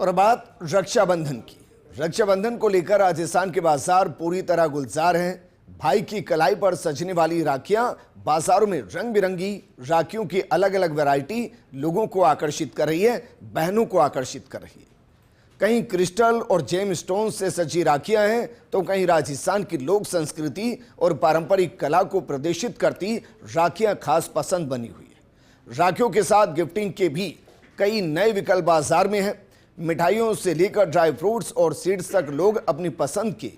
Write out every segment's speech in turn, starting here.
और बात रक्षाबंधन की। रक्षाबंधन को लेकर राजस्थान के बाजार पूरी तरह गुलजार हैं। भाई की कलाई पर सजने वाली राखियां बाजारों में रंग बिरंगी राखियों की अलग अलग वैरायटी लोगों को आकर्षित कर रही है, बहनों को आकर्षित कर रही है। कहीं क्रिस्टल और जेम स्टोन से सजी राखियां हैं तो कहीं राजस्थान की लोक संस्कृति और पारंपरिक कला को प्रदर्शित करती राखियां खास पसंद बनी हुई है। राखियों के साथ गिफ्टिंग के भी कई नए विकल्प बाजार में हैं। मिठाइयों से लेकर ड्राई फ्रूट्स और सीड्स तक लोग अपनी पसंद के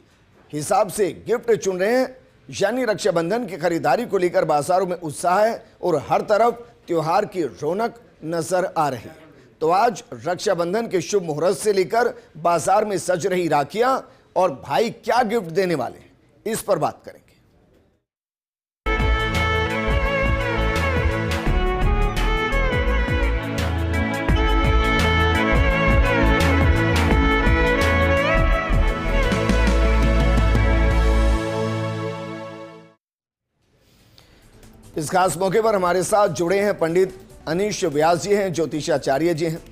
हिसाब से गिफ्ट चुन रहे हैं। यानी रक्षाबंधन की खरीदारी को लेकर बाजारों में उत्साह है और हर तरफ त्योहार की रौनक नजर आ रही है। तो आज रक्षाबंधन के शुभ मुहूर्त से लेकर बाजार में सज रही राखियां और भाई क्या गिफ्ट देने वाले हैं, इस पर बात करेंगे। इस खास मौके पर हमारे साथ जुड़े हैं पंडित अनीश व्यास जी हैं, ज्योतिषाचार्य जी हैं।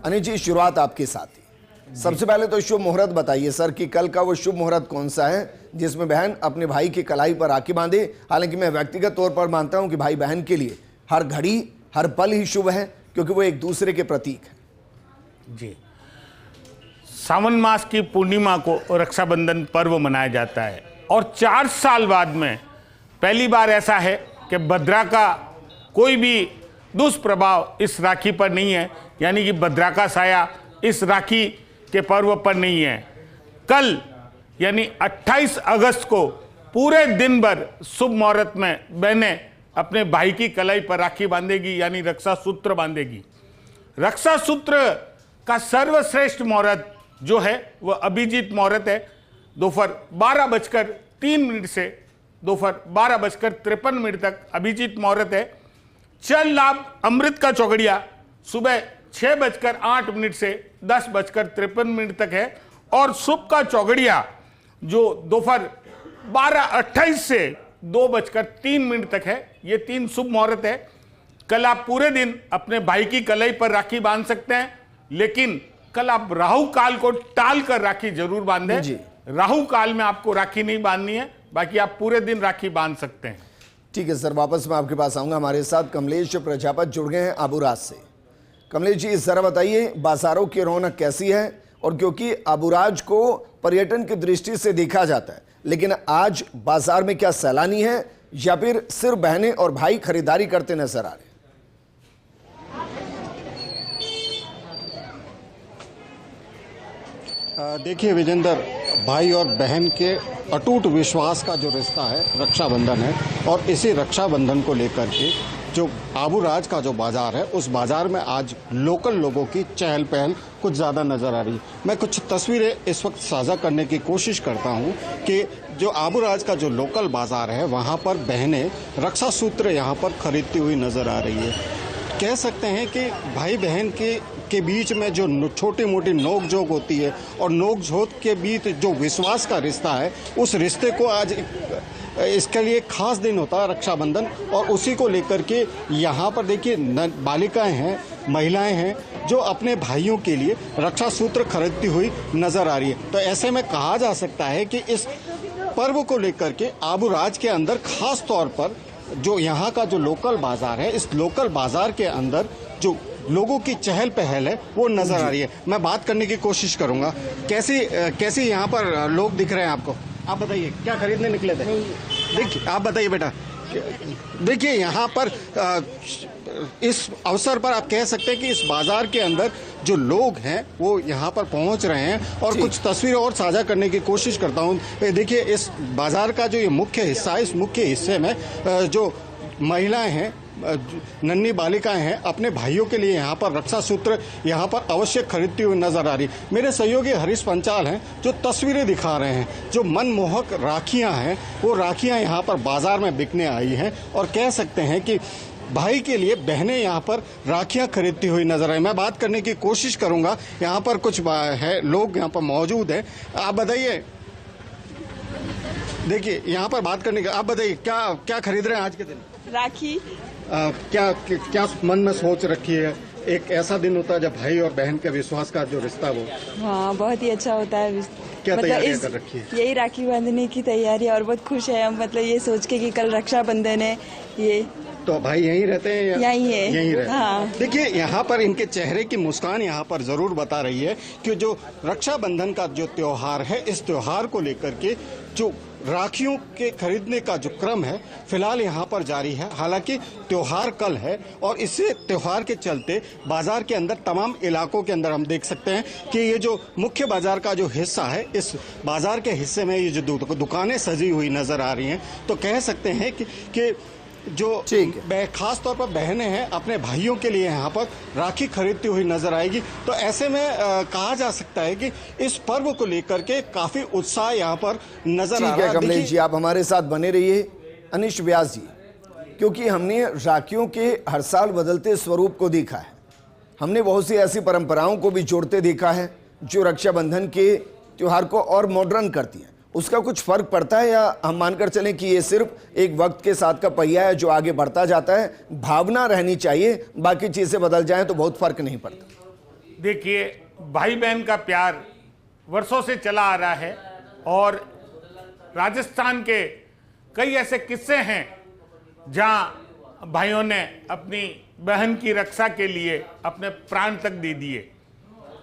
अनीश जी, शुरुआत आपके साथ ही। सबसे पहले तो शुभ मुहूर्त बताइए सर कि कल का वो शुभ मुहूर्त कौन सा है जिसमें बहन अपने भाई की कलाई पर राखी बांधे। हालांकि मैं व्यक्तिगत तौर पर मानता हूं कि भाई बहन के लिए हर घड़ी हर पल ही शुभ है, क्योंकि वो एक दूसरे के प्रतीक है। जी, सावन मास की पूर्णिमा को रक्षाबंधन पर्व मनाया जाता है और 4 साल बाद में पहली बार ऐसा है कि भद्रा का कोई भी दुष्प्रभाव इस राखी पर नहीं है, यानी कि भद्रा का साया इस राखी के पर्व पर नहीं है। कल यानी 28 अगस्त को पूरे दिन भर शुभ मुहूर्त में बहनें अपने भाई की कलाई पर राखी बांधेगी, यानी रक्षा सूत्र बांधेगी। रक्षा सूत्र का सर्वश्रेष्ठ मुहूर्त जो है वह अभिजीत मुहूर्त है। दोपहर 12:03 से दोपहर 12:53 तक अभिजीत मुहूर्त है। चल लाभ अमृत का चौगड़िया सुबह 6:08 से 10:53 तक है और शुभ का चौगड़िया जो दोपहर 12:28 से 2:03 तक है। ये 3 शुभ मुहूर्त है। कल आप पूरे दिन अपने भाई की कलाई पर राखी बांध सकते हैं, लेकिन कल आप राहु काल को टाल कर राखी जरूर बांधें। राहु काल में आपको राखी नहीं बांधनी है, बाकी आप पूरे दिन राखी बांध सकते हैं। ठीक है सर, वापस मैं आपके पास आऊंगा। हमारे साथ कमलेश प्रजापत जुड़ गए हैं आबूराज से। कमलेश जी, जरा बताइए बाजारों की रौनक कैसी है? और क्योंकि आबूराज को पर्यटन की दृष्टि से देखा जाता है, लेकिन आज बाजार में क्या सैलानी है या फिर सिर्फ बहनें और भाई खरीदारी करते नजर आ रहे हैं? देखिए विजेंद्र, भाई और बहन के अटूट विश्वास का जो रिश्ता है रक्षाबंधन है, और इसी रक्षाबंधन को लेकर के जो आबूराज का जो बाजार है उस बाजार में आज लोकल लोगों की चहल पहल कुछ ज़्यादा नज़र आ रही है। मैं कुछ तस्वीरें इस वक्त साझा करने की कोशिश करता हूं कि जो आबूराज का जो लोकल बाजार है वहां पर बहनें रक्षा सूत्र यहां पर खरीदती हुई नज़र आ रही है। कह सकते हैं कि भाई बहन के बीच में जो छोटी मोटी नोक झोंक होती है और नोक झोंक के बीच जो विश्वास का रिश्ता है, उस रिश्ते को आज इसके लिए खास दिन होता है रक्षाबंधन, और उसी को लेकर के यहाँ पर देखिए बालिकाएं हैं, महिलाएं हैं जो अपने भाइयों के लिए रक्षा सूत्र खरीदती हुई नजर आ रही है। तो ऐसे में कहा जा सकता है कि इस पर्व को लेकर के आबूराज के अंदर खास तौर पर जो यहाँ का जो लोकल बाजार है, इस लोकल बाजार के अंदर जो लोगों की चहल पहल है वो नजर आ रही है। मैं बात करने की कोशिश करूंगा। कैसी यहाँ पर लोग दिख रहे हैं आपको? आप बताइए, क्या खरीदने निकले थे? देखिए, आप बताइए बेटा। देखिए यहाँ पर इस अवसर पर आप कह सकते हैं कि इस बाजार के अंदर जो लोग हैं वो यहाँ पर पहुँच रहे हैं, और कुछ तस्वीरें और साझा करने की कोशिश करता हूँ। देखिए इस बाजार का जो ये मुख्य हिस्सा है, इस मुख्य हिस्से में जो महिलाएं हैं, नन्ही बालिकाएं हैं, अपने भाइयों के लिए यहाँ पर रक्षा सूत्र यहाँ पर अवश्य खरीदती हुई नजर आ रही। मेरे सहयोगी हरीश पंचाल हैं जो तस्वीरें दिखा रहे हैं। जो मनमोहक राखियाँ हैं वो राखियाँ यहाँ पर बाजार में बिकने आई हैं, और कह सकते हैं कि भाई के लिए बहनें यहाँ पर राखियाँ खरीदती हुई नजर आई। मैं बात करने की कोशिश करूँगा। यहाँ पर कुछ है लोग यहाँ पर मौजूद हैं। आप बताइए, देखिए यहाँ पर बात करने का, आप बताइए क्या खरीद रहे हैं आज के दिन? राखी। क्या मन में सोच रखी है एक ऐसा दिन होता है जब भाई और बहन के विश्वास का जो रिश्ता वो हाँ, बहुत ही अच्छा होता है। क्या तैयारियां कर रखी है? यही राखी बांधने की तैयारी और बहुत खुश है हम, मतलब ये सोच के कि कल रक्षाबंधन है। ये तो भाई यहीं रहते हैं या यहीं है? यहीं रहते हैं। हाँ। देखिए यहाँ पर इनके चेहरे की मुस्कान यहाँ पर जरूर बता रही है कि जो रक्षाबंधन का जो त्योहार है, इस त्योहार को लेकर के जो राखियों के खरीदने का जो क्रम है फिलहाल यहाँ पर जारी है। हालांकि त्योहार कल है और इसी त्योहार के चलते बाजार के अंदर तमाम इलाकों के अंदर हम देख सकते हैं कि ये जो मुख्य बाजार का जो हिस्सा है, इस बाजार के हिस्से में ये जो दुकानें सजी हुई नजर आ रही हैं, तो कह सकते हैं कि जो खास तौर पर बहनें हैं अपने भाइयों के लिए यहाँ पर राखी खरीदती हुई नजर आएगी। तो ऐसे में कहा जा सकता है कि इस पर्व को लेकर के काफी उत्साह यहाँ पर नजर आ रहा है। कमलेश जी, आप हमारे साथ बने रहिए। अनिश व्यास जी, क्योंकि हमने राखियों के हर साल बदलते स्वरूप को देखा है, हमने बहुत सी ऐसी परंपराओं को भी जोड़ते देखा है जो रक्षाबंधन के त्योहार को और मॉडर्न करती है। उसका कुछ फर्क पड़ता है या हम मानकर चलें कि ये सिर्फ एक वक्त के साथ का पहिया है जो आगे बढ़ता जाता है? भावना रहनी चाहिए, बाकी चीजें बदल जाएं तो बहुत फर्क नहीं पड़ता। देखिए, भाई बहन का प्यार वर्षों से चला आ रहा है और राजस्थान के कई ऐसे किस्से हैं जहां भाइयों ने अपनी बहन की रक्षा के लिए अपने प्राण तक दे दिए।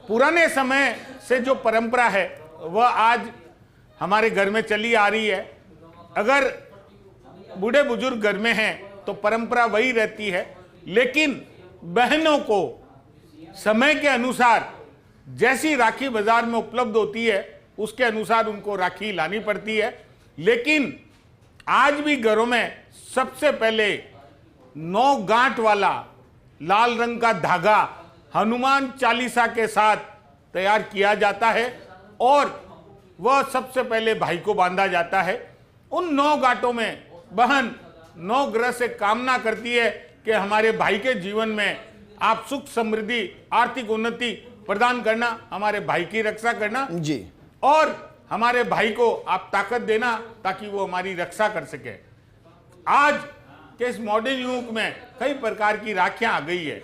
पुराने समय से जो परंपरा है वह आज हमारे घर में चली आ रही है। अगर बूढ़े बुजुर्ग घर में हैं तो परंपरा वही रहती है, लेकिन बहनों को समय के अनुसार जैसी राखी बाजार में उपलब्ध होती है उसके अनुसार उनको राखी लानी पड़ती है। लेकिन आज भी घरों में सबसे पहले 9 गांठ वाला लाल रंग का धागा हनुमान चालीसा के साथ तैयार किया जाता है और वह सबसे पहले भाई को बांधा जाता है। उन 9 गांठों में बहन 9 ग्रह से कामना करती है कि हमारे भाई के जीवन में आप सुख समृद्धि आर्थिक उन्नति प्रदान करना, हमारे भाई की रक्षा करना जी, और हमारे भाई को आप ताकत देना ताकि वो हमारी रक्षा कर सके। आज के इस मॉडर्न युग में कई प्रकार की राखियां आ गई है,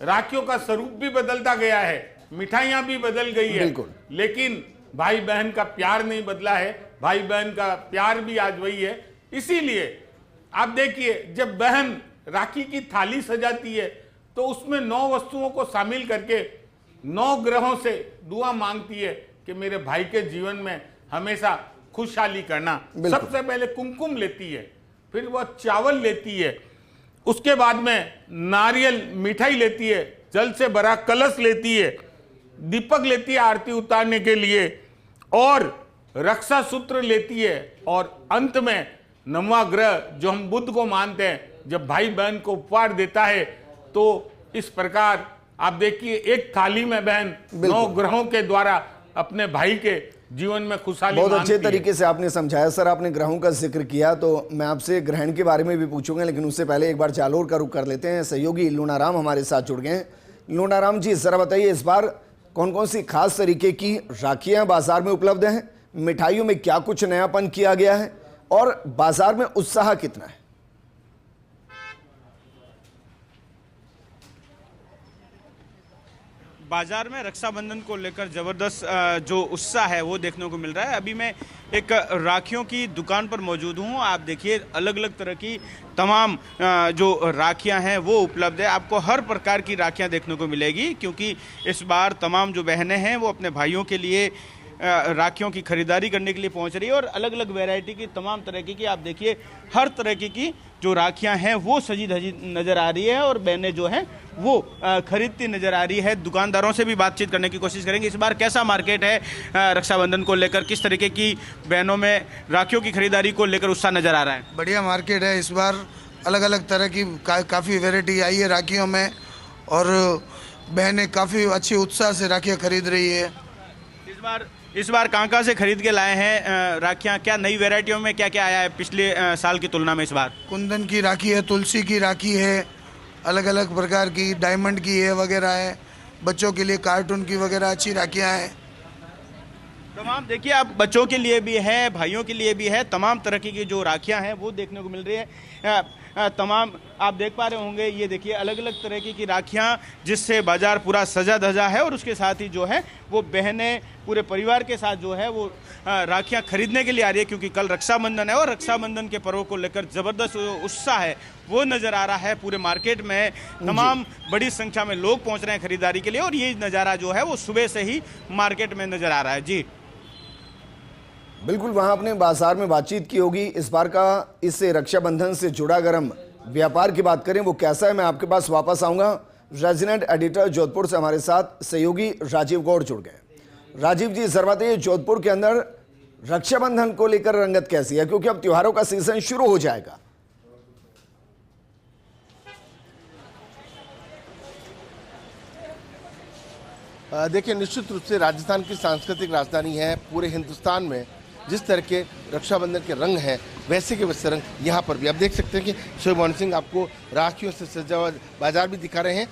राखियों का स्वरूप भी बदलता गया है, मिठाइयां भी बदल गई है, लेकिन भाई बहन का प्यार नहीं बदला है। भाई बहन का प्यार भी आज वही है। इसीलिए आप देखिए, जब बहन राखी की थाली सजाती है तो उसमें 9 वस्तुओं को शामिल करके 9 ग्रहों से दुआ मांगती है कि मेरे भाई के जीवन में हमेशा खुशहाली करना। सबसे पहले कुमकुम लेती है, फिर वह चावल लेती है, उसके बाद में नारियल मिठाई लेती है, जल से भरा कलश लेती है, दीपक लेती है आरती उतारने के लिए, और रक्षा सूत्र लेती है, और अंत में 9वां ग्रह जो हम बुध को मानते हैं, जब भाई बहन को उपहार देता है तो इस प्रकार आप देखिए एक थाली में बहन 9 ग्रहों के द्वारा अपने भाई के जीवन में खुशहाली। बहुत अच्छे तरीके से आपने समझाया सर। आपने ग्रहों का जिक्र किया तो मैं आपसे ग्रहण के बारे में भी पूछूंगा, लेकिन उससे पहले एक बार जालोर का रुख कर लेते हैं। सहयोगी लूनाराम हमारे साथ जुड़ गए हैं। लूनाराम जी, जरा बताइए, इस बार कौन कौन सी खास तरीके की राखियां बाजार में उपलब्ध हैं, मिठाइयों में क्या कुछ नयापन किया गया है और बाजार में उत्साह कितना है? बाजार में रक्षाबंधन को लेकर ज़बरदस्त जो उत्साह है वो देखने को मिल रहा है। अभी मैं एक राखियों की दुकान पर मौजूद हूँ। आप देखिए अलग अलग तरह की तमाम जो राखियाँ हैं वो उपलब्ध है। आपको हर प्रकार की राखियाँ देखने को मिलेगी, क्योंकि इस बार तमाम जो बहनें हैं वो अपने भाइयों के लिए राखियों की खरीदारी करने के लिए पहुंच रही है, और अलग अलग वैरायटी की तमाम तरह की आप देखिए हर तरह की जो राखियां हैं वो सजी धजी नज़र आ रही है, और बहनें जो हैं वो खरीदती नज़र आ रही है। दुकानदारों से भी बातचीत करने की कोशिश करेंगे। इस बार कैसा मार्केट है रक्षाबंधन को लेकर, किस तरीके की बहनों में राखियों की खरीदारी को लेकर उत्साह नज़र आ रहा है? बढ़िया मार्केट है। इस बार अलग अलग तरह की काफ़ी वैरायटी आई है राखियों में, और बहनें काफ़ी अच्छी उत्साह से राखियाँ खरीद रही है। इस बार कहाँ से खरीद के लाए हैं राखियाँ? क्या नई वैरायटियों में क्या क्या आया है पिछले साल की तुलना में इस बार? कुंदन की राखी है, तुलसी की राखी है, अलग अलग प्रकार की डायमंड की है वगैरह है, बच्चों के लिए कार्टून की वगैरह अच्छी राखियाँ हैं। तमाम देखिए आप बच्चों के लिए भी है, भाइयों के लिए भी है, तमाम तरह की जो राखियाँ हैं वो देखने को मिल रही है। तमाम आप देख पा रहे होंगे, ये देखिए अलग अलग तरह की राखियां जिससे बाजार पूरा सजा धजा है और उसके साथ ही जो है वो बहनें पूरे परिवार के साथ जो है वो राखियां खरीदने के लिए आ रही है, क्योंकि कल रक्षाबंधन है और रक्षाबंधन के पर्व को लेकर ज़बरदस्त उत्साह है वो नज़र आ रहा है पूरे मार्केट में। तमाम बड़ी संख्या में लोग पहुंच रहे हैं खरीदारी के लिए और ये नज़ारा जो है वो सुबह से ही मार्केट में नज़र आ रहा है। जी बिल्कुल, वहां अपने बाजार में बातचीत की होगी। इस बार का इससे रक्षाबंधन से जुड़ा गर्म व्यापार की बात करें वो कैसा है, मैं आपके पास वापस आऊंगा। रेजिडेंट एडिटर जोधपुर से हमारे साथ सहयोगी राजीव गौड़ जुड़ गए। राजीव जी, जरा बताइए जोधपुर के अंदर रक्षाबंधन को लेकर रंगत कैसी है, क्योंकि अब त्योहारों का सीजन शुरू हो जाएगा। देखिए, निश्चित रूप से राजस्थान की सांस्कृतिक राजधानी है। पूरे हिंदुस्तान में जिस तरह के रक्षाबंधन के रंग हैं वैसे के वैसे रंग यहाँ पर भी आप देख सकते हैं कि शोएब मोहन सिंह आपको राखियों से सजा हुआ बाजार भी दिखा रहे हैं।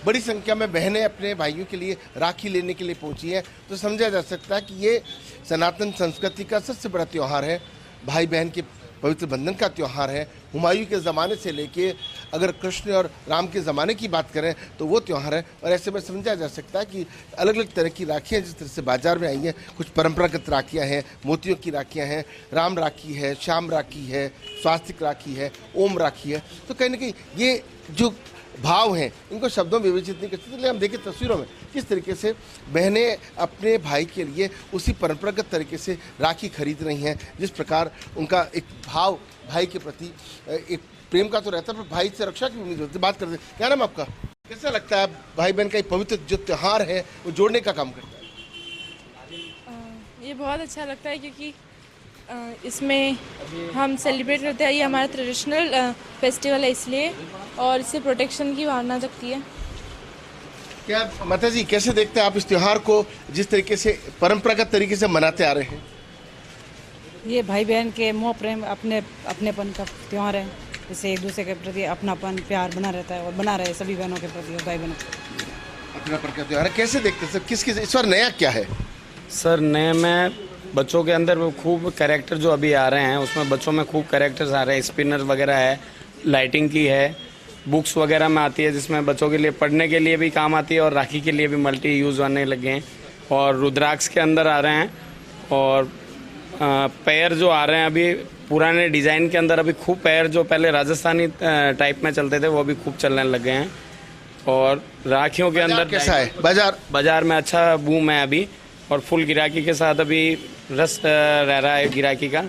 बड़ी संख्या में बहनें अपने भाइयों के लिए राखी लेने के लिए पहुंची हैं, तो समझा जा सकता है कि ये सनातन संस्कृति का सबसे बड़ा त्यौहार है। भाई बहन के पवित्र बंधन का त्यौहार है। हुमायूं के ज़माने से लेके अगर कृष्ण और राम के ज़माने की बात करें तो वो त्यौहार है। और ऐसे में समझा जा सकता है कि अलग अलग तरह की राखियाँ जिस तरह से बाजार में आई हैं, कुछ परंपरागत राखियाँ हैं, मोतियों की राखियाँ हैं, राम राखी है, श्याम राखी है, स्वास्तिक राखी है, ओम राखी है। तो कहीं ना कहीं ये जो भाव हैं इनको शब्दों में विवेचित नहीं कर सकते। इसलिए हम देखें तस्वीरों में किस तरीके से बहनें अपने भाई के लिए उसी परंपरागत तरीके से राखी खरीद रही हैं, जिस प्रकार उनका एक भाव भाई के प्रति एक प्रेम का तो रहता है, पर भाई से रक्षा की उम्मीद होती है। बात करते हैं, क्या नाम आपका, कैसा लगता है भाई बहन का एक पवित्र जो त्यौहार है वो जोड़ने का काम करता है? ये बहुत अच्छा लगता है क्योंकि इसमें हम सेलिब्रेट करते हैं, ये हमारा ट्रेडिशनल फेस्टिवल है इसलिए, और इससे प्रोटेक्शन की भावना जगती है। क्या माता जी कैसे देखते हैं आप इस त्यौहार को जिस तरीके से परंपरागत तरीके से मनाते आ रहे हैं? ये भाई बहन के मोह प्रेम अपनेपन का त्यौहार है। इससे एक दूसरे के प्रति अपनापन प्यार बना रहता है और बना रहे सभी बहनों के प्रति और भाई बहनों के अपनापन का त्यौहार है। कैसे देखते हैं सर, किस इस बार नया क्या है? सर नए में बच्चों के अंदर वो खूब कैरेक्टर जो अभी आ रहे हैं उसमें बच्चों में खूब कैरेक्टर्स आ रहे हैं। स्पिनर वगैरह है, लाइटिंग की है, बुक्स वगैरह में आती है जिसमें बच्चों के लिए पढ़ने के लिए भी काम आती है और राखी के लिए भी मल्टी यूज़ आने लगे हैं। और रुद्राक्ष के अंदर आ रहे हैं और पैर जो आ रहे हैं अभी पुराने डिज़ाइन के अंदर, अभी खूब पैर जो पहले राजस्थानी टाइप में चलते थे वो अभी खूब चलने लग गए हैं। और राखियों के अंदर कैसा है बाजार में अच्छा बूम है अभी, और फुल गिराकी के साथ अभी रस रह रहा है गिराकी का।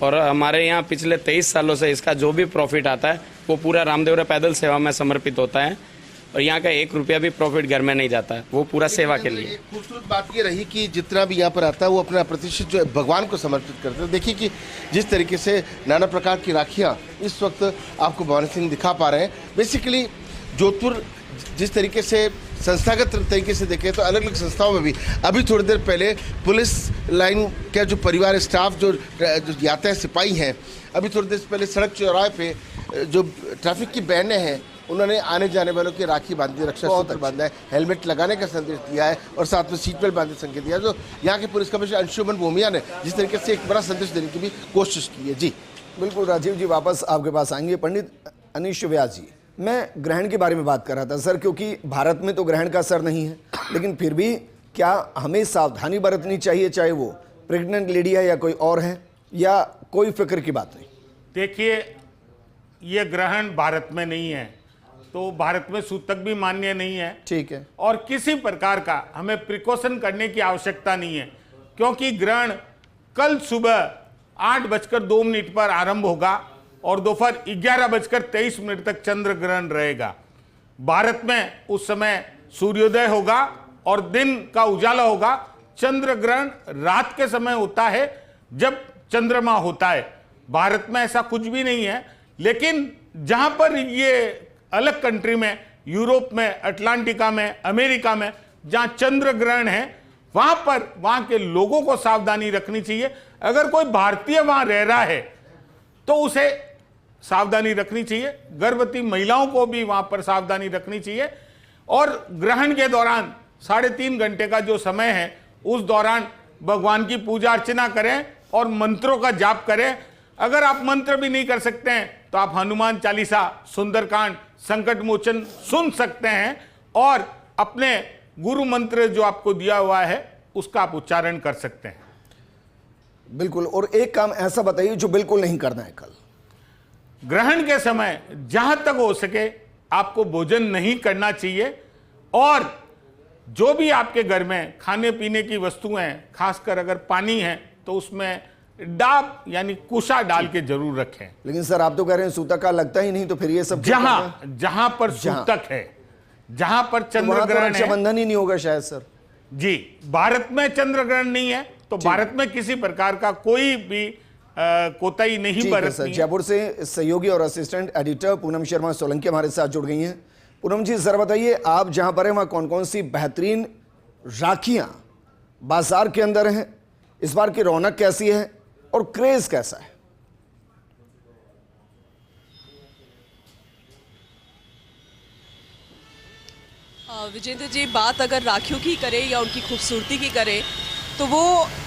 और हमारे यहाँ पिछले 23 सालों से इसका जो भी प्रॉफिट आता है वो पूरा रामदेवरा पैदल सेवा में समर्पित होता है, और यहाँ का 1 रुपया भी प्रॉफिट घर में नहीं जाता है, वो पूरा सेवा के लिए। खूबसूरत बात ये रही कि जितना भी यहाँ पर आता है वो अपना प्रतिशत जो भगवान को समर्पित करते हैं। देखिए कि जिस तरीके से नाना प्रकार की राखियाँ इस वक्त आपको भवानी सिंह दिखा पा रहे हैं। बेसिकली जोधपुर जिस तरीके से संस्थागत तरीके से देखें तो अलग अलग संस्थाओं में भी अभी थोड़ी देर पहले पुलिस लाइन का जो परिवार स्टाफ जो यातायात सिपाही हैं, अभी थोड़ी देर पहले सड़क चौराहे पे जो ट्रैफिक की बहनें हैं उन्होंने आने जाने वालों की राखी बांधी, रक्षा सूत्र बांधा है, हेलमेट लगाने का संदेश दिया है और साथ में सीट बेल्ट बांधने संकेत दिया। जो यहाँ के पुलिस कमिश्नर अंशुमन भूमिया ने जिस तरीके से एक बड़ा संदेश देने की भी कोशिश की है। जी बिल्कुल राजीव जी, वापस आपके पास आएंगे। पंडित अनीश व्यास जी, मैं ग्रहण के बारे में बात कर रहा था सर, क्योंकि भारत में तो ग्रहण का असर नहीं है, लेकिन फिर भी क्या हमें सावधानी बरतनी चाहिए, चाहे वो प्रेग्नेंट लेडी है या कोई और है, या कोई फिक्र की बात नहीं? देखिए, ये ग्रहण भारत में नहीं है तो भारत में सूतक भी मान्य नहीं है, ठीक है, और किसी प्रकार का हमें प्रिकॉशन करने की आवश्यकता नहीं है, क्योंकि ग्रहण कल सुबह 8:02 पर आरंभ होगा और दोपहर 11:23 तक चंद्र ग्रहण रहेगा। भारत में उस समय सूर्योदय होगा और दिन का उजाला होगा। चंद्र ग्रहण रात के समय होता है जब चंद्रमा होता है। भारत में ऐसा कुछ भी नहीं है, लेकिन जहां पर ये अलग कंट्री में, यूरोप में, अटलांटिका में, अमेरिका में जहां चंद्र ग्रहण है वहां पर वहां के लोगों को सावधानी रखनी चाहिए। अगर कोई भारतीय वहां रह रहा है तो उसे सावधानी रखनी चाहिए, गर्भवती महिलाओं को भी वहां पर सावधानी रखनी चाहिए। और ग्रहण के दौरान 3.5 घंटे का जो समय है उस दौरान भगवान की पूजा अर्चना करें और मंत्रों का जाप करें। अगर आप मंत्र भी नहीं कर सकते हैं तो आप हनुमान चालीसा, सुंदरकांड, संकट मोचन सुन सकते हैं और अपने गुरु मंत्र जो आपको दिया हुआ है उसका आप उच्चारण कर सकते हैं। बिल्कुल। और एक काम ऐसा बताइए जो बिल्कुल नहीं करना है कल। ग्रहण के समय जहां तक हो सके आपको भोजन नहीं करना चाहिए और जो भी आपके घर में खाने पीने की वस्तुएं हैं, खासकर अगर पानी है तो उसमें डाब यानी कुशा डाल के जरूर रखें। लेकिन सर आप तो कह रहे हैं सूतक का लगता ही नहीं, तो फिर ये सब जहां पर सूतक है, जहां पर चंद्र ग्रहण है, रक्षाबंधन ही नहीं होगा शायद सर। जी, भारत में चंद्र ग्रहण नहीं है तो भारत में किसी प्रकार का कोई भी कोताही नहीं बरतनी है। जयपुर से सहयोगी और असिस्टेंट एडिटर पूनम शर्मा सोलंकी हमारे साथ जुड़ गई हैं। पूनम जी जरा बताइए, आप जहां पर हैं वहां कौन कौन सी बेहतरीन राखियां बाजार के अंदर हैं, इस बार की रौनक कैसी है और क्रेज कैसा है? विजेंद्र जी, बात अगर राखियों की करें या उनकी खूबसूरती की करें तो वो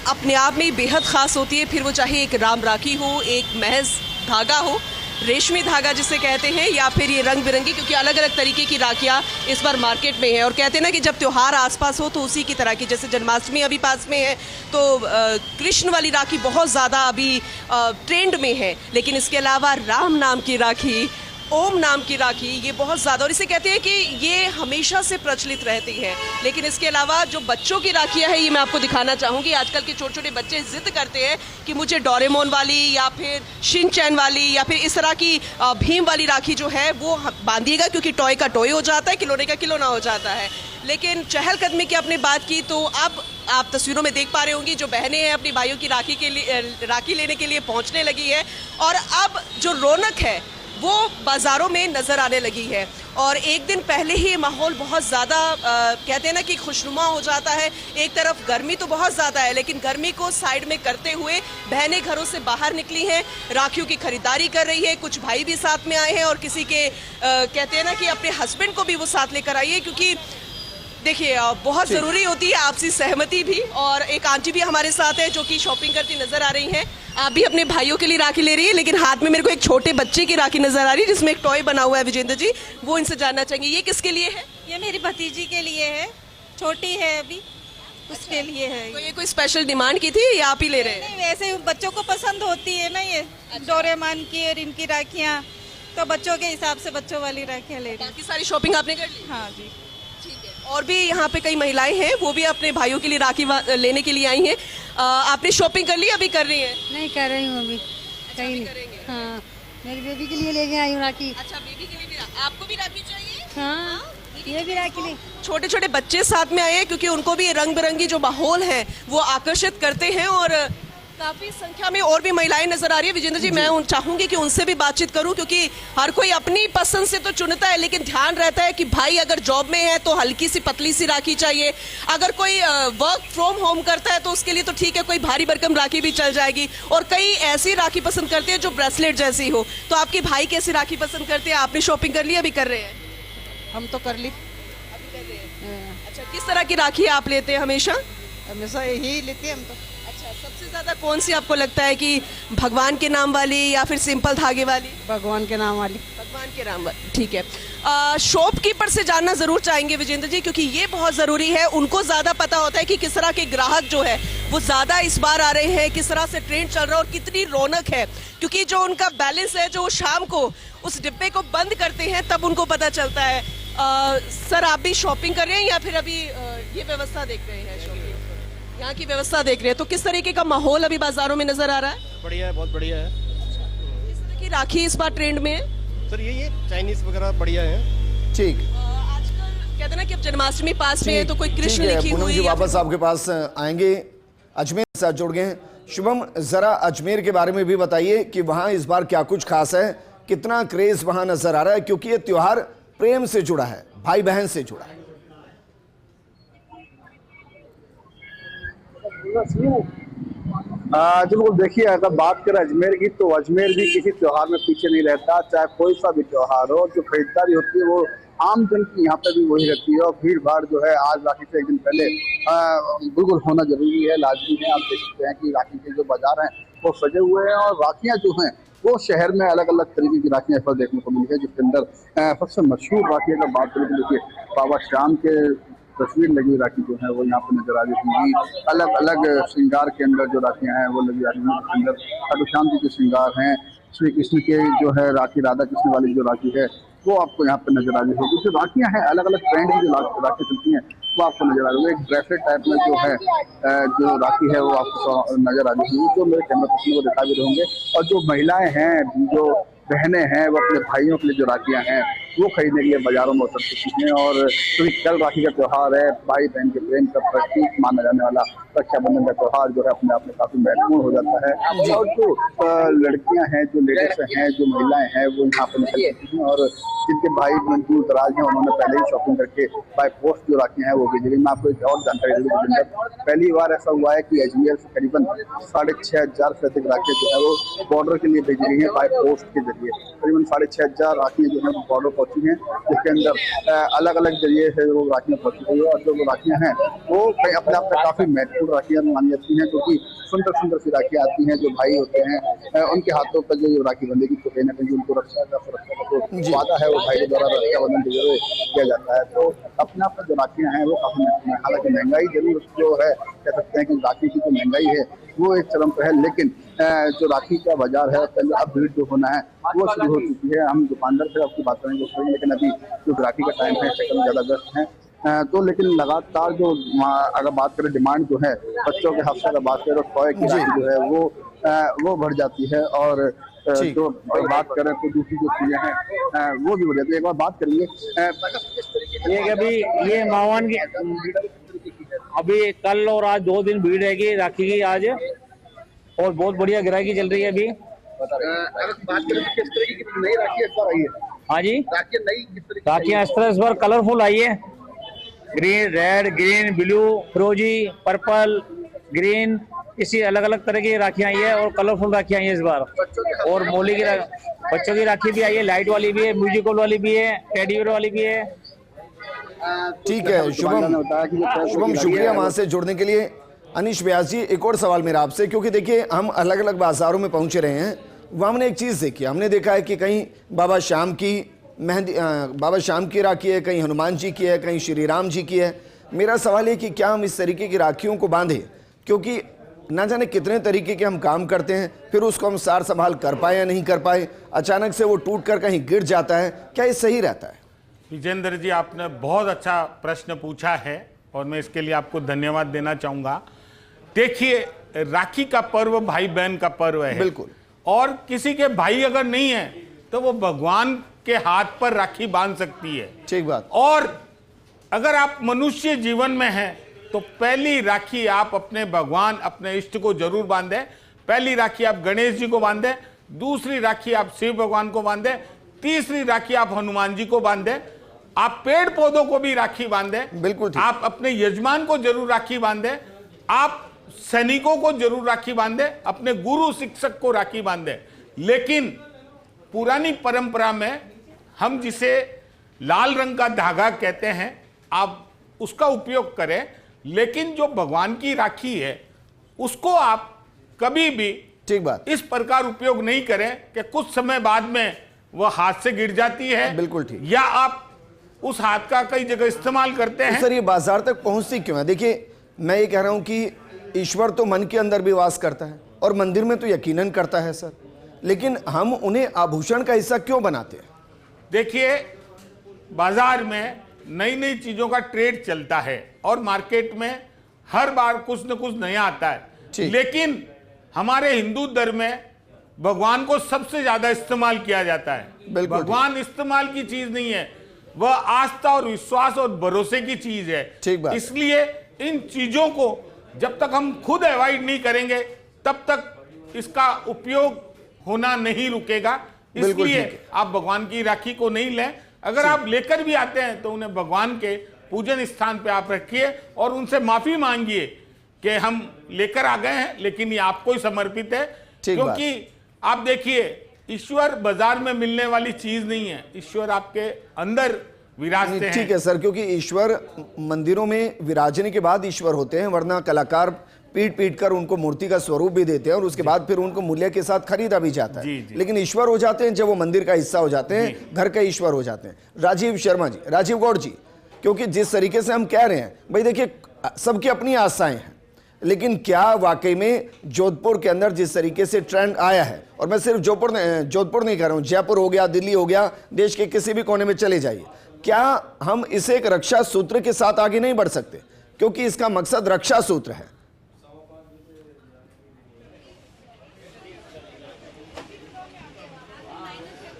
अपने आप में ही बेहद ख़ास होती है। फिर वो चाहे एक राम राखी हो, एक महज धागा हो, रेशमी धागा जिसे कहते हैं, या फिर ये रंग बिरंगी, क्योंकि अलग अलग तरीके की राखियाँ इस बार मार्केट में है। और कहते हैं ना कि जब त्यौहार आसपास हो तो उसी की तरह की, जैसे जन्माष्टमी अभी पास में है तो कृष्ण वाली राखी बहुत ज़्यादा अभी ट्रेंड में है। लेकिन इसके अलावा राम नाम की राखी, ओम नाम की राखी, ये बहुत ज़्यादा, और इसे कहते हैं कि ये हमेशा से प्रचलित रहती है। लेकिन इसके अलावा जो बच्चों की राखियाँ हैं ये मैं आपको दिखाना चाहूँगी। आजकल के छोटे छोटे बच्चे जिद करते हैं कि मुझे डोरेमोन वाली या फिर शिनचैन वाली या फिर इस तरह की भीम वाली राखी जो है वो बांधिएगा, क्योंकि टॉय का टॉय हो जाता है, खिलौने का खिलौना हो जाता है। लेकिन चहलकदमी की आपने बात की तो अब आप तस्वीरों में देख पा रहे होंगी जो बहनें हैं अपनी भाइयों की राखी के लिए राखी लेने के लिए पहुँचने लगी है। और अब जो रौनक है वो बाज़ारों में नज़र आने लगी है। और एक दिन पहले ही माहौल बहुत ज़्यादा कहते हैं ना कि खुशनुमा हो जाता है। एक तरफ गर्मी तो बहुत ज़्यादा है, लेकिन गर्मी को साइड में करते हुए बहनें घरों से बाहर निकली हैं, राखियों की खरीदारी कर रही है। कुछ भाई भी साथ में आए हैं और किसी के कहते हैं ना कि अपने हस्बैंड को भी वो साथ लेकर आई है, क्योंकि देखिए बहुत ज़रूरी होती है आपसी सहमति भी। और एक आंटी भी हमारे साथ है जो कि शॉपिंग करती नज़र आ रही हैं। आप भी अपने भाइयों के लिए राखी ले रही है, लेकिन हाथ में मेरे को एक छोटे बच्चे की राखी नज़र आ रही है जिसमें एक टॉय बना हुआ है। विजेंद्र जी, वो इनसे जानना चाहेंगे ये किसके लिए है? ये मेरी भतीजी के लिए है, छोटी है अभी, उसके लिए है। तो ये कोई स्पेशल डिमांड की थी या आप ही ले रहे हैं? नहीं, वैसे बच्चों को पसंद होती है ना ये डोरेमोन की और इनकी राखियाँ, तो बच्चों के हिसाब से बच्चों वाली राखियाँ ले रही हैं। बाकी सारी शॉपिंग आपने कर ली? हाँ जी। और भी यहाँ पे कई महिलाएं हैं, वो भी अपने भाइयों के लिए राखी लेने के लिए आई हैं। आपने शॉपिंग कर ली, अभी कर रही हैं? नहीं कर रही हूँ अभी, कहीं नहीं। हाँ, मेरी बेबी के लिए लेके आई हूँ राखी। अच्छा, बेबी के लिए भी आपको भी राखी चाहिए? हाँ, ये भी राखी ले। छोटे छोटे बच्चे साथ में आए हैं क्योंकि उनको भी रंग बिरंगी जो माहौल है वो आकर्षित करते हैं। और काफी संख्या में और भी महिलाएं नजर आ रही है। विजेंद्र जी, मैं चाहूंगी कि उनसे भी बातचीत करूं, क्योंकि हर कोई अपनी पसंद से तो चुनता है, लेकिन ध्यान रहता है कि भाई अगर जॉब में है तो हल्की सी पतली सी राखी चाहिए, अगर कोई वर्क फ्रॉम होम करता है तो उसके लिए तो ठीक है, कोई भारी भरकम राखी भी चल जाएगी। और कई ऐसी राखी पसंद करते हैं जो ब्रेसलेट जैसी हो। तो आपके भाई कैसी राखी पसंद करते हैं? आपने शॉपिंग कर ली, अभी कर रहे हैं? हम तो कर ली। अभी कर रहे हैं। अच्छा, किस तरह की राखी आप लेते हैं? हमेशा यही लेते हैं हम तो। सबसे ज्यादा कौन सी आपको लगता है कि भगवान के नाम वाली या फिर सिंपल धागे वाली? भगवान के नाम वाली। भगवान के नाम वाली, ठीक है। शॉपकीपर से जानना जरूर चाहेंगे विजेंद्र जी, क्योंकि ये बहुत जरूरी है। उनको ज्यादा पता होता है कि किस तरह के ग्राहक जो है वो ज्यादा इस बार आ रहे हैं, किस तरह से ट्रेंड चल रहा है और कितनी रौनक है। क्योंकि जो उनका बैलेंस है, जो शाम को उस डिब्बे को बंद करते हैं तब उनको पता चलता है। सर, आप भी शॉपिंग कर रहे हैं या फिर अभी ये व्यवस्था देख रहे हैं? शॉपिंग यहाँ की व्यवस्था देख रहे हैं। तो किस तरीके का माहौल अभी बाजारों में नजर आ रहा है? बढ़िया है, बहुत बढ़िया है। किस तरह की राखी इस बार ट्रेंड में है? सर ये चाइनीज वगैरह बढ़िया है। ठीक। आजकल कहते हैं ना कि अब जन्माष्टमी पास में है तो कोई कृष्ण लिखी हुई। पूनम जी वापस आपके पास आएंगे, अजमेर के साथ जुड़ गए हैं। शुभम, जरा अजमेर के बारे में भी बताइए कि वहाँ इस बार क्या कुछ खास है, कितना क्रेज वहाँ नजर आ रहा है, क्योंकि ये त्योहार प्रेम से जुड़ा है, भाई बहन से जुड़ा है। बिल्कुल, देखिए अगर बात करें अजमेर की तो अजमेर भी किसी त्योहार में पीछे नहीं रहता, चाहे कोई सा भी त्योहार हो। जो खरीदारी होती है वो आम जन की यहाँ पे भी वही रहती है। और भीड़ भाड़ जो है आज राखी से एक दिन पहले बिल्कुल होना जरूरी है, लाजमी है। आप देख सकते हैं कि राखी के जो बाजार हैं वो सजे हुए हैं और राखियां जो हैं वो शहर में अलग अलग तरीके की राखियां इस पर देखने को मिली है, जिसके अंदर सबसे मशहूर राखी अगर बात करें तो देखिए बाबा श्याम के तस्वीर लगी हुई राखी जो है वो यहाँ पर नजर आ रही होंगी। अलग अलग श्रृंगार के अंदर जो राखियां हैं वो लगी आ रही हैं, जिसके अंदर खाटू श्याम जी के श्रृंगार हैं, श्री कृष्ण के जो है राखी, राधा कृष्ण वाली जो राखी है वो आपको यहाँ पर नजर आ रही होगी। जो राखियां हैं अलग अलग ब्रांड की जो राखी चलती हैं वो आपको नजर आ रही है। एक ब्रेसलेट टाइप में जो है जो राखी है वो आपको नजर आ रही है, जो मेरे कैमरा पर्सन को दिखा भी रहोगे। और जो महिलाएं हैं, जो बहनें हैं, वो अपने भाइयों के लिए जो राखियां हैं वो खरीदने के लिए बाजारों में उतर चुकी हैं। और क्योंकि कल राखी का त्यौहार है, भाई बहन के प्रेम का प्रतीक माना जाने वाला रक्षाबंधन का त्यौहार जो है अपने आप में काफी महत्वपूर्ण हो जाता है। और जो लड़कियां हैं, जो लेडीज हैं, जो महिलाएं हैं वो यहाँ पर निकल चुकी हैं और जिनके भाई दूर दराज हैं उन्होंने पहले ही शॉपिंग करके बाय पोस्ट जो राखियां हैं वो भेज रही। मैं आपको एक और जानकारी दे दूं, पहली बार ऐसा हुआ है कि अजमेर से करीबन 6500 से अधिक राखियां जो है वो बॉर्डर के लिए भेजी गई हैं बाय पोस्ट के जरिए। करीबन 6500 राखियां जो है वो बॉर्डर पहुंची हैं, जिसके अंदर अलग अलग जरिए से वो राखियां पहुंची गई है। और जो राखियां हैं वो अपने आप में काफी महत्वपूर्ण राखियां मानी जाती हैं, क्योंकि सुंदर सुंदर सी राखियां आती हैं। जो भाई होते हैं उनके हाथों पर जो राखी बंधेगी तो कहीं ना कहीं उनको रक्षा का सुरक्षा का जो वादा है वो भाई के द्वारा रक्षाबंधन के जरिए किया जाता है। तो अपने आप में जो राखियां हैं वो काफी महत्वपूर्ण है। हालांकि महंगाई जरूर जो है कह सकते हैं कि राखी की जो महंगाई है वो एक चरम पर है, लेकिन जो राखी का बाजार है अब भीड़ जो होना है वो शुरू हो चुकी है। हम दुकानदार से आपकी बात करेंगे उसमें, लेकिन अभी जो राखी का टाइम है शक्ल ज्यादा व्यस्त है। तो लेकिन लगातार जो अगर बात करें डिमांड जो है बच्चों के हाथ से अगर बात करें तो टॉय की राखी जो है वो बढ़ जाती है। और जो बात करें तो दूसरी जो चीजें हैं वो भी बढ़ जाती है। एक बार बात करेंगे ये अभी ये मावन की अभी कल और आज 2 दिन भीड़ रहेगी राखी की आज, और बहुत बढ़िया ग्राहकी चल रही है अभी। अगर बात करें तो किस तरह की नई राखी इस बार आई है? हाँ जी, राखियां इस तरह इस बार कलरफुल आई है, ग्रीन, रेड, ग्रीन, ब्लू, फिरोजी, पर्पल, ग्रीन, इसी अलग अलग तरह की राखियां आई है और कलरफुल राखियां आई है इस बार। और मोली की बच्चों की राखी भी आई है, लाइट वाली भी है, म्यूजिकल वाली भी है, टेडी बेयर वाली भी है। ठीक है शुभम, शुक्रिया वहां से जुड़ने के लिए। अनीश व्यास जी, एक और सवाल मेरा आपसे, क्योंकि देखिए हम अलग अलग बाजारों में पहुंचे रहे हैं, वहाँ हमने एक चीज़ देखी, हमने देखा है कि कहीं बाबा श्याम की राखी है, कहीं हनुमान जी की है, कहीं श्री राम जी की है। मेरा सवाल है कि क्या हम इस तरीके की राखियों को बांधें, क्योंकि ना जाने कितने तरीके के हम काम करते हैं, फिर उसको हम सार संभाल कर पाए या नहीं कर पाए, अचानक से वो टूट कर कहीं गिर जाता है, क्या ये सही रहता है? विजेंद्र जी, आपने बहुत अच्छा प्रश्न पूछा है और मैं इसके लिए आपको धन्यवाद देना चाहूँगा। देखिए, राखी का पर्व भाई बहन का पर्व है, बिल्कुल, और किसी के भाई अगर नहीं है तो वो भगवान के हाथ पर राखी बांध सकती है। ठीक बात। और अगर आप मनुष्य जीवन में हैं तो पहली राखी आप अपने भगवान, अपने इष्ट को जरूर बांधे। पहली राखी आप गणेश जी को बांधे, दूसरी राखी आप शिव भगवान को बांधे, तीसरी राखी आप हनुमान जी को बांधे, आप पेड़ पौधों को भी राखी बांधे, बिल्कुल, आप अपने यजमान को जरूर राखी बांधे, आप सैनिकों को जरूर राखी बांधे, अपने गुरु शिक्षक को राखी बांधे। लेकिन पुरानी परंपरा में हम जिसे लाल रंग का धागा कहते हैं, आप उसका उपयोग करें, लेकिन जो भगवान की राखी है उसको आप कभी भी ठीक बात इस प्रकार उपयोग नहीं करें कि कुछ समय बाद में वह हाथ से गिर जाती है। बिल्कुल ठीक। या आप उस हाथ का कई जगह इस्तेमाल करते हैं। सर, ये बाजार तक पहुंचती क्यों है? देखिए, मैं ये कह रहा हूं कि ईश्वर तो मन के अंदर भी वास करता है और मंदिर में तो यकीनन करता है सर, लेकिन हम उन्हें आभूषण का हिस्सा क्यों बनाते हैं? देखिए, बाजार में नई नई चीजों का ट्रेड चलता है और मार्केट में हर बार कुछ न कुछ नया आता है, लेकिन हमारे हिंदू धर्म में भगवान को सबसे ज्यादा इस्तेमाल किया जाता है। भगवान इस्तेमाल की चीज नहीं है, वह आस्था और विश्वास और भरोसे की चीज है। इसलिए इन चीजों को जब तक हम खुद अवॉइड नहीं करेंगे तब तक इसका उपयोग होना नहीं रुकेगा। इसलिए आप भगवान की राखी को नहीं लें। अगर आप लेकर भी आते हैं तो उन्हें भगवान के पूजन स्थान पे आप रखिए और उनसे माफी मांगिए कि हम लेकर आ गए हैं, लेकिन ये आपको ही समर्पित है। क्योंकि आप देखिए, ईश्वर बाजार में मिलने वाली चीज नहीं है, ईश्वर आपके अंदर विराजते हैं। ठीक है सर, क्योंकि ईश्वर मंदिरों में विराजने के बाद ईश्वर होते हैं, वरना कलाकार पीट पीट कर उनको मूर्ति का स्वरूप भी देते हैं और उसके बाद फिर उनको मूल्य के साथ खरीदा भी जाता है। लेकिन ईश्वर हो जाते हैं जब वो मंदिर का हिस्सा हो जाते हैं, घर का ईश्वर हो जाते हैं। राजीव शर्मा जी, राजीव गौड़ जी, क्योंकि जिस तरीके से हम कह रहे हैं भाई देखिए सबकी अपनी आस्थाएं हैं, लेकिन क्या वाकई में जोधपुर के अंदर जिस तरीके से ट्रेंड आया है, और मैं सिर्फ जोधपुर नहीं कह रहा हूं, जयपुर हो गया, दिल्ली हो गया, देश के किसी भी कोने में चले जाइए, क्या हम इसे एक रक्षा सूत्र के साथ आगे नहीं बढ़ सकते? क्योंकि इसका मकसद रक्षा सूत्र है।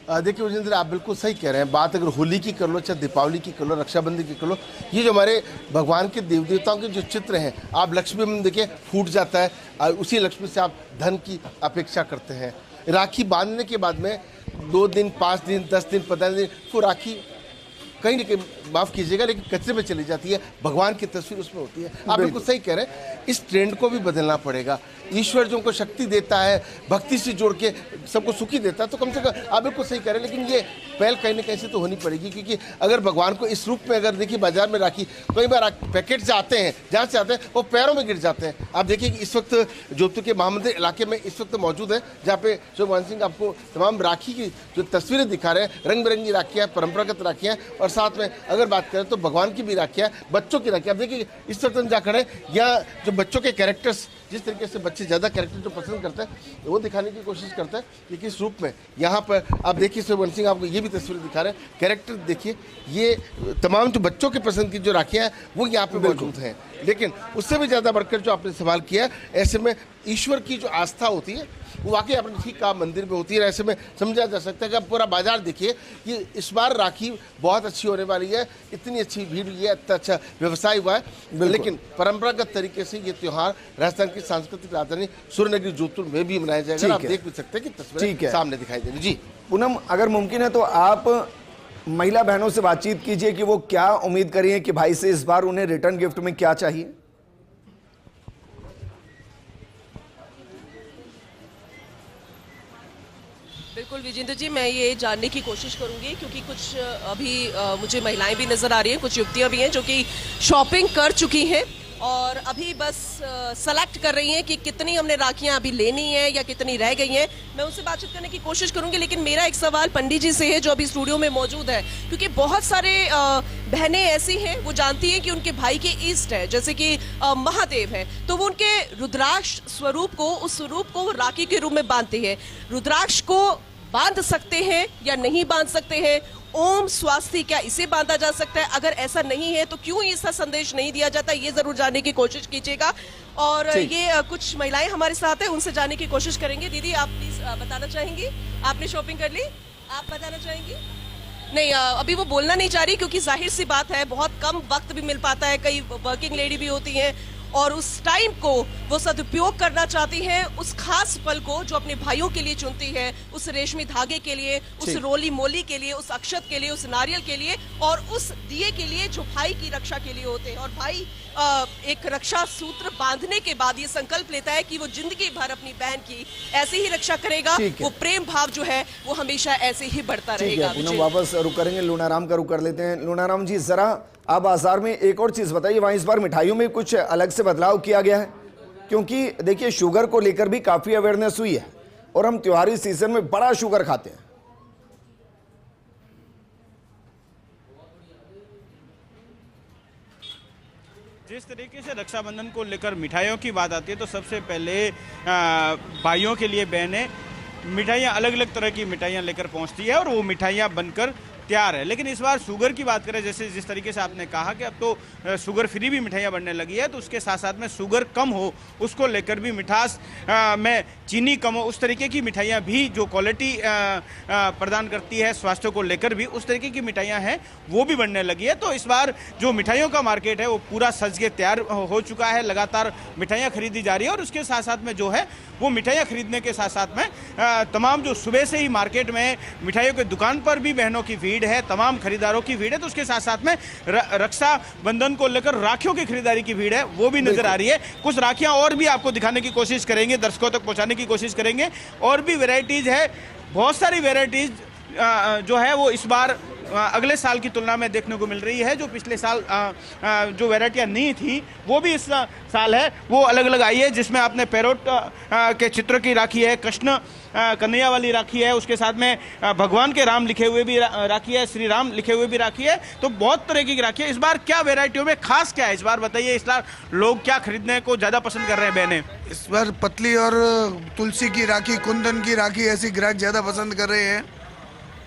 देखिए विजेंद्र, आप बिल्कुल सही कह रहे हैं। बात अगर होली की कर लो, चाहे दीपावली की कर लो, रक्षाबंधन की कर लो, ये जो हमारे भगवान के देव देवताओं के जो चित्र हैं, आप लक्ष्मी में देखिए फूट जाता है और उसी लक्ष्मी से आप धन की अपेक्षा करते हैं। राखी बांधने के बाद में 2 दिन, 5 दिन, 10 दिन, 15 दिन वो राखी कहीं ना कहीं, माफ़ कीजिएगा, लेकिन कचरे में चली जाती है। भगवान की तस्वीर उसमें होती है। आप बिल्कुल सही कह रहे हैं, इस ट्रेंड को भी बदलना पड़ेगा। ईश्वर जो उनको शक्ति देता है, भक्ति से जोड़ के सबको सुखी देता है, तो कम से कम आप बिल्कुल सही कह रहे हैं, लेकिन ये पहल कहीं ना कहीं से तो होनी पड़ेगी। क्योंकि अगर भगवान को इस रूप में, अगर देखिए बाजार में राखी कई बार पैकेट से आते हैं, जहाँ से आते हैं वो पैरों में गिर जाते हैं। आप देखिए कि इस वक्त जोधपुर के महामंदिर इलाके में इस वक्त मौजूद है, जहाँ पे शोभान सिंह आपको तमाम राखी की जो तस्वीरें दिखा रहे हैं, रंग बिरंगी राखियाँ, परंपरागत राखियाँ, और साथ में अगर बात करें तो भगवान की भी राखियाँ, बच्चों की राखियाँ। आप देखिए इस वक्त हम जा खड़े, यहाँ जो बच्चों के कैरेक्टर्स, जिस तरीके से बच्चे ज़्यादा कैरेक्टर जो पसंद करते हैं वो दिखाने की कोशिश करते हैं कि किस रूप में यहाँ पर आप देखिए। शोभान सिंह आपको ये भी तस्वीर दिखा रहे हैं, कैरेक्टर देखिए, ये तमाम जो बच्चों के पसंद की जो राखियाँ हैं वो यहाँ पे मौजूद हैं। लेकिन उससे भी ज़्यादा बढ़कर जो आपने सवाल किया, ऐसे में ईश्वर की जो आस्था होती है वो वाकई आपने ठीक कहा मंदिर में होती है। ऐसे में समझा जा सकता है कि आप पूरा बाजार देखिए कि इस बार राखी बहुत अच्छी होने वाली है, इतनी अच्छी भीड़ हुई है, इतना अच्छा व्यवसाय हुआ है। लेकिन परंपरागत तरीके से ये त्यौहार राजस्थान की सांस्कृतिक राजधानी सूर्यनगरी जोधपुर में भी मनाया जाएगा। आप देख भी सकते हैं कि तस्वीरें सामने दिखाई दे रही। जी पूनम, अगर मुमकिन है तो आप महिला बहनों से बातचीत कीजिए कि वो क्या उम्मीद कर रही हैं कि भाई से इस बार उन्हें रिटर्न गिफ्ट में क्या चाहिए। बिल्कुल विजेंद्र जी, मैं ये जानने की कोशिश करूंगी क्योंकि कुछ अभी मुझे महिलाएं भी नज़र आ रही हैं, कुछ युवतियां भी हैं जो कि शॉपिंग कर चुकी हैं और अभी बस सेलेक्ट कर रही हैं कि कितनी हमने राखियां अभी लेनी है या कितनी रह गई हैं। मैं उनसे बातचीत करने की कोशिश करूंगी, लेकिन मेरा एक सवाल पंडित जी से है जो अभी स्टूडियो में मौजूद है, क्योंकि बहुत सारे बहनें ऐसी हैं वो जानती हैं कि उनके भाई के ईष्ट है, जैसे कि महादेव हैं, तो वो उनके रुद्राक्ष स्वरूप को, उस स्वरूप को राखी के रूप में बांधती है। रुद्राक्ष को बांध सकते हैं या नहीं बांध सकते हैं? ओम स्वास्ति, क्या इसे बांधा जा सकता है? अगर ऐसा नहीं है तो क्यों इसका संदेश नहीं दिया जाता, ये जरूर जानने की कोशिश कीजिएगा। और ये कुछ महिलाएं हमारे साथ हैं, उनसे जानने की कोशिश करेंगे। दीदी, आप प्लीज बताना चाहेंगी, आपने शॉपिंग कर ली? आप बताना चाहेंगी? नहीं, अभी वो बोलना नहीं चाह रही क्योंकि जाहिर सी बात है बहुत कम वक्त भी मिल पाता है, कई वर्किंग लेडी भी होती हैं और उस टाइम को वो सदुपयोग करना चाहती हैं, उस खास पल को जो अपने भाइयों के लिए चुनती है, उस रेशमी धागे के लिए, उस रोली मोली के लिए, उस अक्षत के लिए, उस नारियल के लिए और उस दिए के लिए जो भाई की रक्षा के लिए होते हैं। और भाई एक रक्षा सूत्र बांधने के बाद ये संकल्प लेता है कि वो जिंदगी भर अपनी बहन की ऐसे ही रक्षा करेगा, वो प्रेम भाव जो है वो हमेशा ऐसे ही बढ़ता रहेगा। वापस रुक करेंगे, लूनाराम का रुक कर लेते हैं। लूनाराम जी, जरा आप बाजार में एक और चीज बताइए, वहां इस बार मिठाइयों में कुछ अलग से बदलाव किया गया है? क्योंकि देखिए शुगर को लेकर भी काफी अवेयरनेस हुई है और हम त्योहारी सीजन में बड़ा शुगर खाते हैं। जिस तरीके से रक्षाबंधन को लेकर मिठाइयों की बात आती है तो सबसे पहले भाइयों के लिए बहनें मिठाइयाँ, अलग अलग तरह की मिठाइयाँ लेकर पहुँचती है और वो मिठाइयाँ बनकर तैयार है। लेकिन इस बार शुगर की बात करें, जैसे जिस तरीके से आपने कहा कि अब तो शुगर फ्री भी मिठाइयाँ बनने लगी है, तो उसके साथ साथ में शुगर कम हो उसको लेकर भी, मिठास में चीनी कम हो उस तरीके की मिठाइयाँ भी जो क्वालिटी प्रदान करती है स्वास्थ्य को लेकर भी, उस तरीके की मिठाइयाँ हैं वो भी बनने लगी है। तो इस बार जो मिठाइयों का मार्केट है वो पूरा सज के तैयार हो चुका है, लगातार मिठाइयाँ खरीदी जा रही है और उसके साथ साथ में जो है वो मिठाइयाँ खरीदने के साथ साथ में तमाम जो सुबह से ही मार्केट में मिठाइयों के दुकान पर भी बहनों की भीड़ है, तमाम खरीदारों की भीड़ है, तो उसके साथ साथ में रक्षा बंधन को लेकर राखियों की खरीदारी की भीड़ है वो भी नजर आ रही है। कुछ राखियां और भी आपको दिखाने की कोशिश करेंगे, दर्शकों तक पहुंचाने की कोशिश करेंगे। और भी वैरायटीज है, बहुत सारी वैरायटीज जो है वो इस बार अगले साल की तुलना में देखने को मिल रही है। जो पिछले साल जो वैरायटियाँ नहीं थी वो भी इस साल है वो अलग अलग आई है, जिसमें आपने पैरोट के चित्र की राखी है, कृष्ण कन्हैया वाली राखी है, उसके साथ में भगवान के राम लिखे हुए भी राखी है, श्री राम लिखे हुए भी राखी है। तो बहुत तरह की राखी है। इस बार क्या वैरायटियों में खास क्या है इस बार बताइए, इस बार लोग क्या खरीदने को ज़्यादा पसंद कर रहे हैं बहनें? इस बार पतली और तुलसी की राखी, कुंदन की राखी ऐसी ग्राहक ज़्यादा पसंद कर रहे हैं।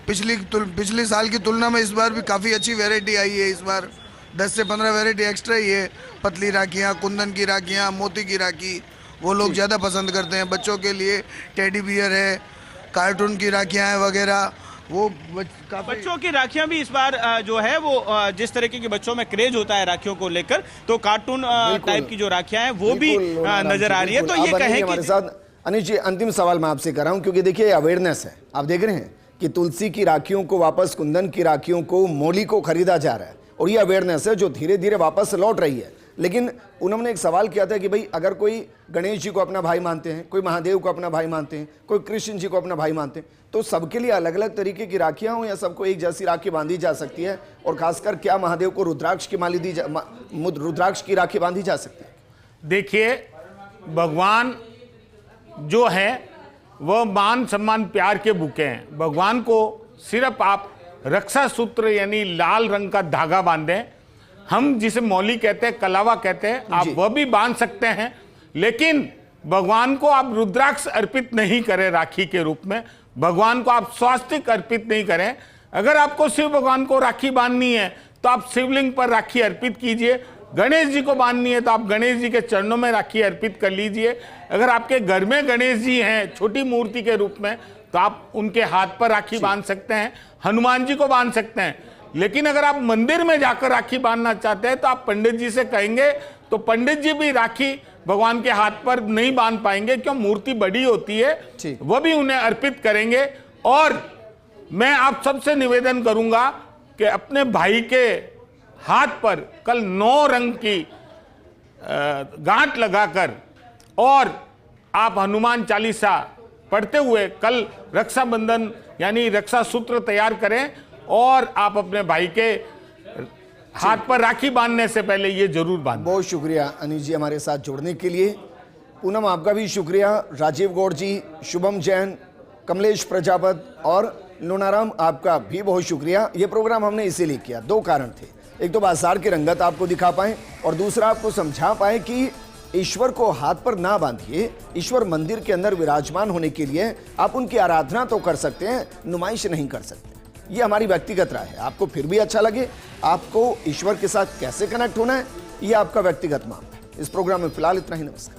पिछली साल की तुलना में इस बार भी काफ़ी अच्छी वैरायटी आई है। इस बार 10 से 15 वैरायटी एक्स्ट्रा ही है। पतली राखियाँ, कुंदन की राखियाँ, मोती की राखी वो लोग ज़्यादा पसंद करते हैं। बच्चों के लिए टेडी बियर है, कार्टून की राखियाँ हैं वगैरह, वो बच्चों की राखियां भी इस बार जो है वो जिस तरीके के बच्चों में क्रेज होता है राखियों को लेकर, तो कार्टून टाइप की जो राखियां हैं वो भी नजर आ रही है। तो ये कहें हमारे साथ अनिश जी, अंतिम सवाल मैं आपसे कर रहा हूं, क्योंकि देखिए अवेयरनेस है, आप देख रहे हैं कि तुलसी की राखियों को वापस, कुंदन की राखियों को, मोली को खरीदा जा रहा है, और ये अवेयरनेस है जो धीरे धीरे वापस लौट रही है। लेकिन उन्होंने एक सवाल किया था कि भाई अगर कोई गणेश जी को अपना भाई मानते हैं, कोई महादेव को अपना भाई मानते हैं, कोई कृष्ण जी को अपना भाई मानते हैं, तो सबके लिए अलग अलग तरीके की राखियां हों या सबको एक जैसी राखी बांधी जा सकती है? और खासकर क्या महादेव को रुद्राक्ष की माली रुद्राक्ष की राखी बांधी जा सकती है? देखिए, भगवान जो है वह मान सम्मान प्यार के बुके हैं। भगवान को सिर्फ आप रक्षा सूत्र यानी लाल रंग का धागा बांधें, हम जिसे मौली कहते हैं, कलावा कहते हैं, आप वह भी बांध सकते हैं। लेकिन भगवान को आप रुद्राक्ष अर्पित नहीं करें राखी के रूप में, भगवान को आप स्वास्तिक अर्पित नहीं करें। अगर आपको शिव भगवान को राखी बांधनी है तो आप शिवलिंग पर राखी अर्पित कीजिए। गणेश जी को बांधनी है तो आप गणेश जी के चरणों में राखी अर्पित कर लीजिए। अगर आपके घर में गणेश जी हैं छोटी मूर्ति के रूप में तो आप उनके हाथ पर राखी बांध सकते हैं, हनुमान जी को बांध सकते हैं। लेकिन अगर आप मंदिर में जाकर राखी बांधना चाहते हैं तो आप पंडित जी से कहेंगे तो पंडित जी भी राखी भगवान के हाथ पर नहीं बांध पाएंगे, क्यों मूर्ति बड़ी होती है, वह भी उन्हें अर्पित करेंगे। और मैं आप सबसे निवेदन करूंगा कि अपने भाई के हाथ पर कल 9 रंग की गांठ लगाकर और आप हनुमान चालीसा पढ़ते हुए कल रक्षाबंधन यानी रक्षा सूत्र तैयार करें और आप अपने भाई के हाथ पर राखी बांधने से पहले ये जरूर बांधें। बहुत शुक्रिया अनिश जी हमारे साथ जुड़ने के लिए। पूनम आपका भी शुक्रिया, राजीव गौड़ जी, शुभम जैन, कमलेश प्रजापत और लोनाराम आपका भी बहुत शुक्रिया। ये प्रोग्राम हमने इसीलिए किया, 2 कारण थे। एक तो बाजार की रंगत आपको दिखा पाएं और दूसरा आपको समझा पाएं कि ईश्वर को हाथ पर ना बांधिए। ईश्वर मंदिर के अंदर विराजमान होने के लिए आप उनकी आराधना तो कर सकते हैं, नुमाइश नहीं कर सकते। ये हमारी व्यक्तिगत राय है। आपको फिर भी अच्छा लगे, आपको ईश्वर के साथ कैसे कनेक्ट होना है, ये आपका व्यक्तिगत मामला है। इस प्रोग्राम में फिलहाल इतना ही। नमस्कार।